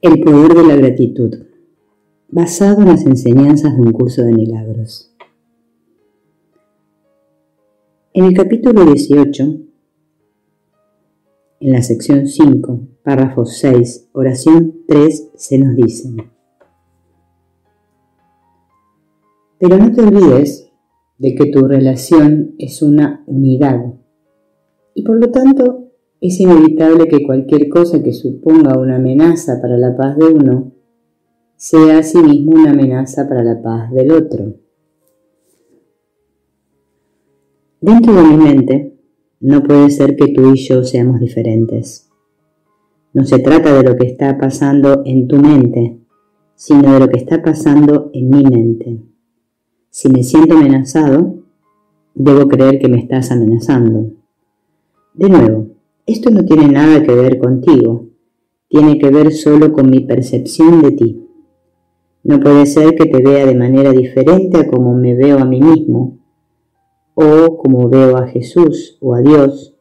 El poder de la gratitud, basado en las enseñanzas de un curso de milagros. En el capítulo 18, en la sección 5, párrafo 6, oración 3, se nos dice: pero no te olvides de que tu relación es una unidad y por lo tanto es inevitable que cualquier cosa que suponga una amenaza para la paz de uno sea asimismo una amenaza para la paz del otro. Dentro de mi mente, no puede ser que tú y yo seamos diferentes. No se trata de lo que está pasando en tu mente, sino de lo que está pasando en mi mente. Si me siento amenazado, debo creer que me estás amenazando. De nuevo, esto no tiene nada que ver contigo, tiene que ver solo con mi percepción de ti. No puede ser que te vea de manera diferente a como me veo a mí mismo, o como veo a Jesús o a Dios,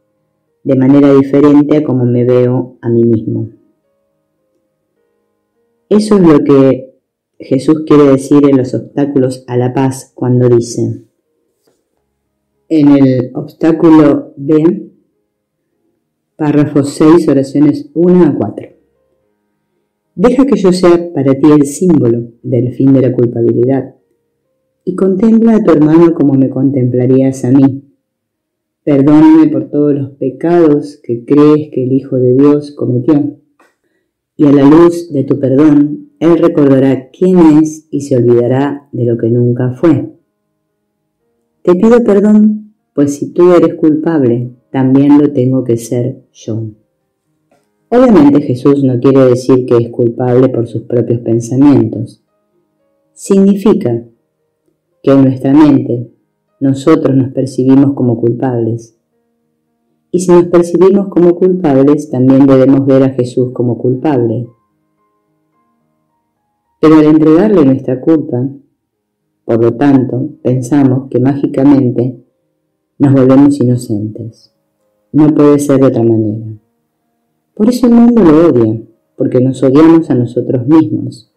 de manera diferente a como me veo a mí mismo. Eso es lo que Jesús quiere decir en los obstáculos a la paz cuando dice, en el obstáculo B, párrafo 6, oraciones 1 a 4. Deja que yo sea para ti el símbolo del fin de la culpabilidad y contempla a tu hermano como me contemplarías a mí. Perdóname por todos los pecados que crees que el Hijo de Dios cometió. Y a la luz de tu perdón, Él recordará quién es y se olvidará de lo que nunca fue. Te pido perdón, pues si tú eres culpable, también lo tengo que ser yo. Obviamente Jesús no quiere decir que es culpable por sus propios pensamientos. Significa que en nuestra mente nosotros nos percibimos como culpables. Y si nos percibimos como culpables, también debemos ver a Jesús como culpable. Pero al entregarle nuestra culpa, por lo tanto, pensamos que mágicamente nos volvemos inocentes. No puede ser de otra manera. Por eso el mundo lo odia, porque nos odiamos a nosotros mismos.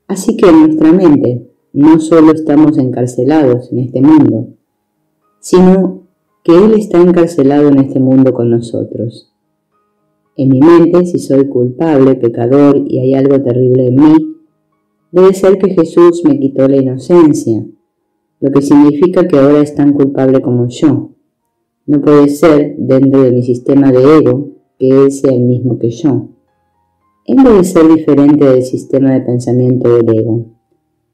Así que en nuestra mente no solo estamos encarcelados en este mundo, sino que Él está encarcelado en este mundo con nosotros. En mi mente, si soy culpable, pecador y hay algo terrible en mí, debe ser que Jesús me quitó la inocencia, lo que significa que ahora es tan culpable como yo. No puede ser, dentro de mi sistema de ego, que Él sea el mismo que yo. Él debe ser diferente del sistema de pensamiento del ego.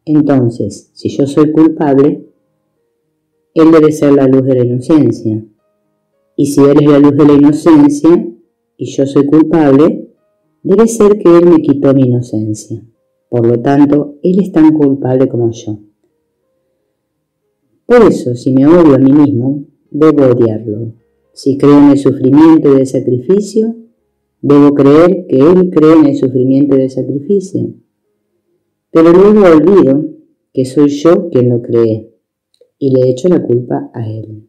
Entonces, si yo soy culpable, Él debe ser la luz de la inocencia. Y si Él es la luz de la inocencia y yo soy culpable, debe ser que Él me quitó mi inocencia. Por lo tanto, Él es tan culpable como yo. Por eso, si me odio a mí mismo, debo odiarlo. Si creo en el sufrimiento y el sacrificio, debo creer que Él cree en el sufrimiento y el sacrificio. Pero luego olvido que soy yo quien lo cree y le echo la culpa a Él.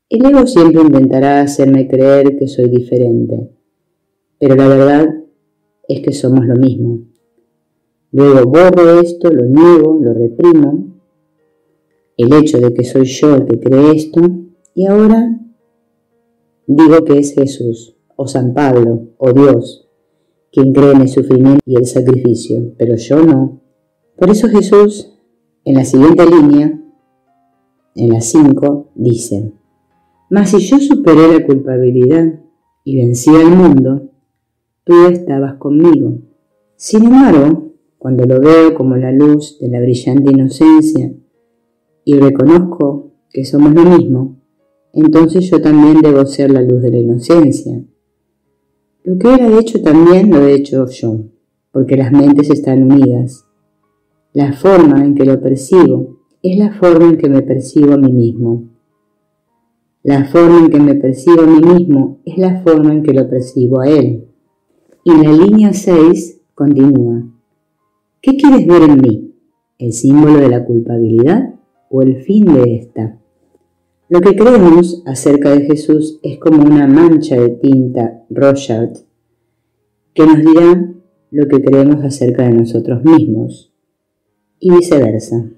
El ego siempre intentará hacerme creer que soy diferente, pero la verdad es que somos lo mismo. Luego borro esto, lo niego, lo reprimo, el hecho de que soy yo el que cree esto, y ahora digo que es Jesús, o San Pablo, o Dios, quien cree en el sufrimiento y el sacrificio, pero yo no. Por eso Jesús, en la siguiente línea, en la 5, dice: mas si yo superé la culpabilidad y vencí al mundo, tú estabas conmigo. Sin embargo, cuando lo veo como la luz de la brillante inocencia y reconozco que somos lo mismo, entonces yo también debo ser la luz de la inocencia. Lo que Él ha hecho también lo he hecho yo, porque las mentes están unidas. La forma en que lo percibo es la forma en que me percibo a mí mismo. La forma en que me percibo a mí mismo es la forma en que lo percibo a Él. Y en la línea 6 continúa: ¿qué quieres ver en mí? ¿El símbolo de la culpabilidad o el fin de esta? Lo que creemos acerca de Jesús es como una mancha de tinta Rorschach que nos dirá lo que creemos acerca de nosotros mismos, y viceversa.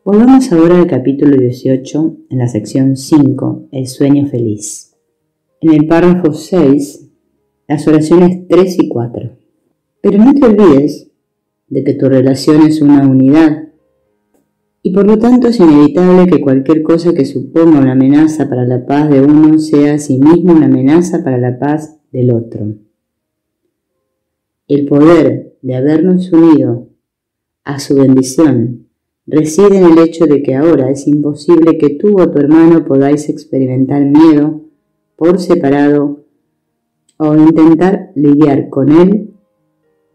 Volvamos ahora al capítulo 18, en la sección 5, el sueño feliz. En el párrafo 6, las oraciones 3 y 4. Pero no te olvides de que tu relación es una unidad, y por lo tanto es inevitable que cualquier cosa que suponga una amenaza para la paz de uno sea asimismo una amenaza para la paz del otro. El poder de habernos unido a su bendición reside en el hecho de que ahora es imposible que tú o tu hermano podáis experimentar miedo por separado o intentar lidiar con él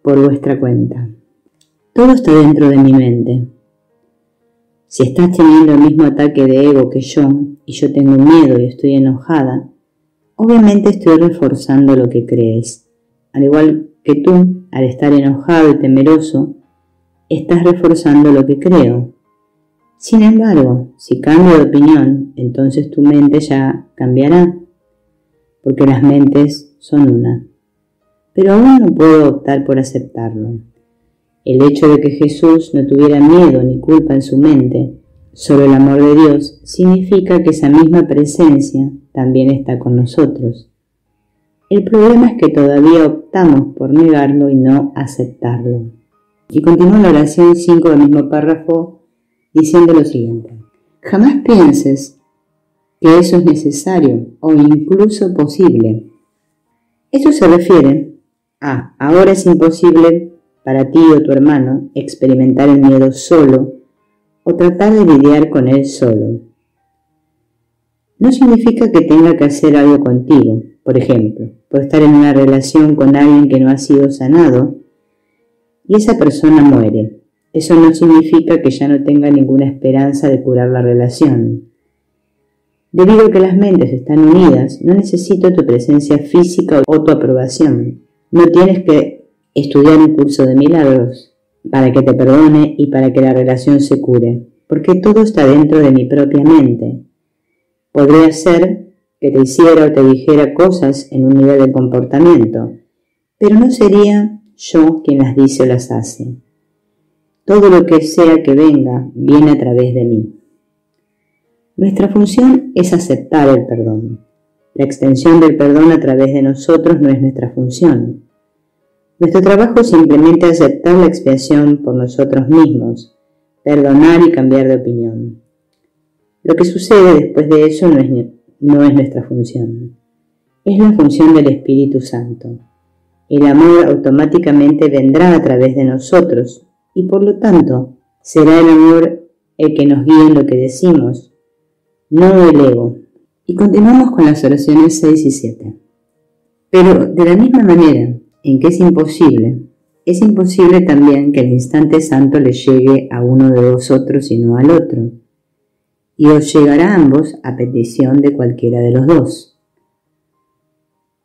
por vuestra cuenta. Todo está dentro de mi mente. Si estás teniendo el mismo ataque de ego que yo, y yo tengo miedo y estoy enojada, obviamente estoy reforzando lo que crees. Al igual que tú, al estar enojado y temeroso, estás reforzando lo que creo. Sin embargo, si cambio de opinión, entonces tu mente ya cambiará, porque las mentes son una. Pero aún no puedo optar por aceptarlo. El hecho de que Jesús no tuviera miedo ni culpa en su mente, solo el amor de Dios, significa que esa misma presencia también está con nosotros. El problema es que todavía optamos por negarlo y no aceptarlo. Y continúa la oración 5 del mismo párrafo diciendo lo siguiente: jamás pienses que eso es necesario o incluso posible. Eso se refiere a ahora es imposible para ti o tu hermano experimentar el miedo solo o tratar de lidiar con él solo. No significa que tenga que hacer algo contigo. Por ejemplo, por estar en una relación con alguien que no ha sido sanado y esa persona muere. Eso no significa que ya no tenga ninguna esperanza de curar la relación. Debido a que las mentes están unidas, no necesito tu presencia física o tu aprobación. No tienes que estudiar un curso de milagros para que te perdone y para que la relación se cure, porque todo está dentro de mi propia mente. Podría ser que te hiciera o te dijera cosas en un nivel de comportamiento, pero no sería yo quien las dice o las hace. Todo lo que sea que venga, viene a través de mí. Nuestra función es aceptar el perdón. La extensión del perdón a través de nosotros no es nuestra función. Nuestro trabajo es simplemente aceptar la expiación por nosotros mismos, perdonar y cambiar de opinión. Lo que sucede después de eso no es nuestra función. Es la función del Espíritu Santo. El amor automáticamente vendrá a través de nosotros y por lo tanto será el amor el que nos guíe en lo que decimos, no el ego. Y continuamos con las oraciones 6 y 7. Pero de la misma manera en que es imposible también que el instante santo le llegue a uno de vosotros y no al otro, y os llegará a ambos a petición de cualquiera de los dos.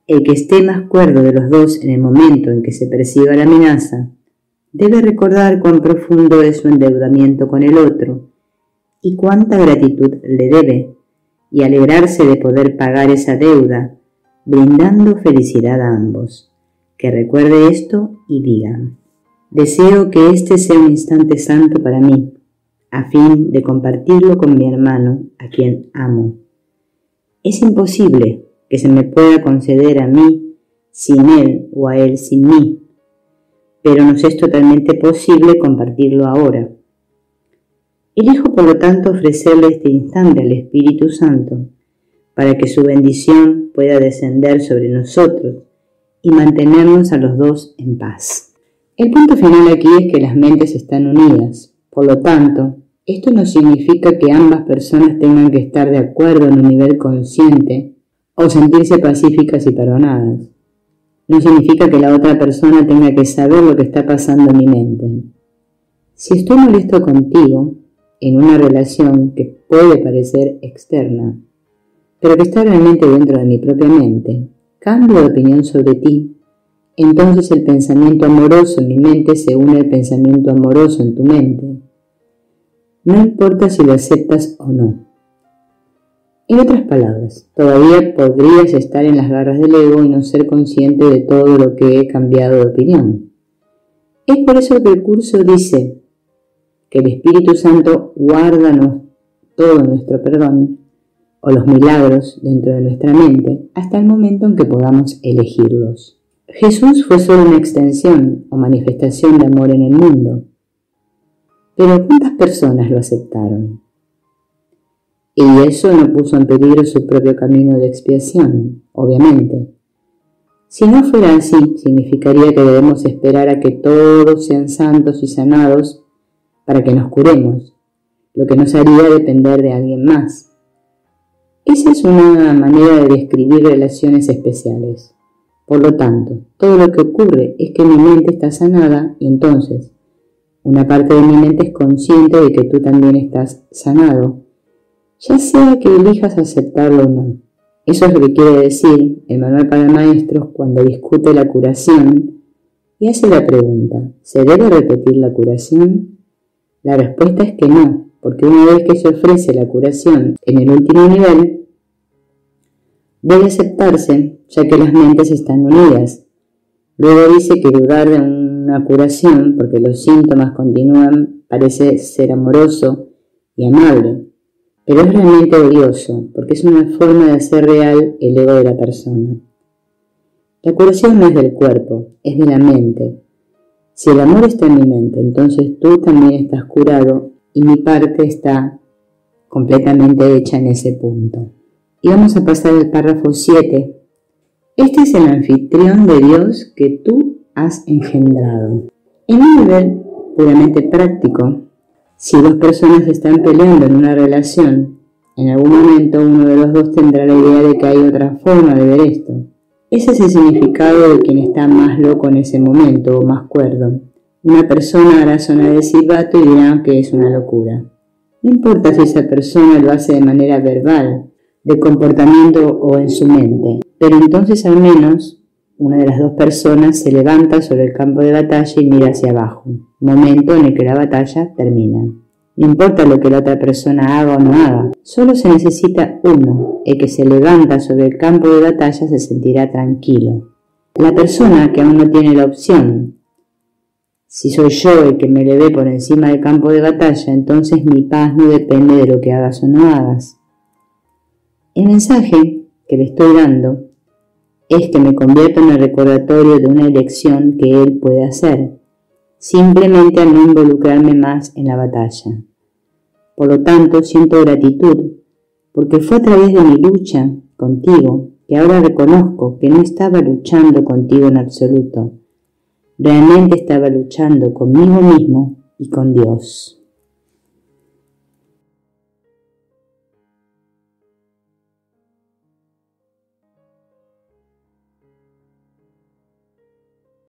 El que esté más cuerdo de los dos en el momento en que se perciba la amenaza, debe recordar cuán profundo es su endeudamiento con el otro y cuánta gratitud le debe, y alegrarse de poder pagar esa deuda, brindando felicidad a ambos. Que recuerde esto y diga: deseo que este sea un instante santo para mí, a fin de compartirlo con mi hermano, a quien amo. Es imposible que se me pueda conceder a mí sin él o a él sin mí, pero nos es totalmente posible compartirlo ahora. Elijo por lo tanto ofrecerle este instante al Espíritu Santo para que su bendición pueda descender sobre nosotros y mantenernos a los dos en paz. El punto final aquí es que las mentes están unidas. Por lo tanto, esto no significa que ambas personas tengan que estar de acuerdo en un nivel consciente o sentirse pacíficas y perdonadas. No significa que la otra persona tenga que saber lo que está pasando en mi mente. Si estoy molesto contigo, en una relación que puede parecer externa, pero que está realmente dentro de mi propia mente, cambio de opinión sobre ti, entonces el pensamiento amoroso en mi mente se une al pensamiento amoroso en tu mente. No importa si lo aceptas o no. En otras palabras, todavía podrías estar en las garras del ego y no ser consciente de todo lo que he cambiado de opinión. Es por eso que el curso dice que el Espíritu Santo guarda todo nuestro perdón o los milagros dentro de nuestra mente hasta el momento en que podamos elegirlos. Jesús fue solo una extensión o manifestación de amor en el mundo. Pero ¿cuántas personas lo aceptaron? Y eso no puso en peligro su propio camino de expiación, obviamente. Si no fuera así, significaría que debemos esperar a que todos sean santos y sanados para que nos curemos, lo que nos haría depender de alguien más. Esa es una manera de describir relaciones especiales. Por lo tanto, todo lo que ocurre es que mi mente está sanada y entonces una parte de mi mente es consciente de que tú también estás sanado, ya sea que elijas aceptarlo o no. Eso es lo que quiere decir el Manual para Maestros cuando discute la curación y hace la pregunta: ¿se debe repetir la curación? La respuesta es que no, porque una vez que se ofrece la curación en el último nivel, debe aceptarse, ya que las mentes están unidas. Luego dice que dudar de una curación, porque los síntomas continúan, parece ser amoroso y amable, pero es realmente odioso, porque es una forma de hacer real el ego de la persona. La curación no es del cuerpo, es de la mente. Si el amor está en mi mente, entonces tú también estás curado y mi parte está completamente hecha en ese punto. Y vamos a pasar al párrafo 7. Este es el anfitrión de Dios que tú has engendrado. En un nivel puramente práctico, si dos personas están peleando en una relación, en algún momento uno de los dos tendrá la idea de que hay otra forma de ver esto. Ese es el significado de quien está más loco en ese momento o más cuerdo. Una persona hará sonar el silbato y dirá que es una locura. No importa si esa persona lo hace de manera verbal, de comportamiento o en su mente, pero entonces al menos una de las dos personas se levanta sobre el campo de batalla y mira hacia abajo, momento en el que la batalla termina. No importa lo que la otra persona haga o no haga, solo se necesita uno. El que se levanta sobre el campo de batalla se sentirá tranquilo. La persona que aún no tiene la opción, si soy yo el que me elevé por encima del campo de batalla, entonces mi paz no depende de lo que hagas o no hagas. El mensaje que le estoy dando es que me convierto en el recordatorio de una elección que él puede hacer, simplemente al no involucrarme más en la batalla. Por lo tanto, siento gratitud, porque fue a través de mi lucha contigo que ahora reconozco que no estaba luchando contigo en absoluto. Realmente estaba luchando conmigo mismo y con Dios.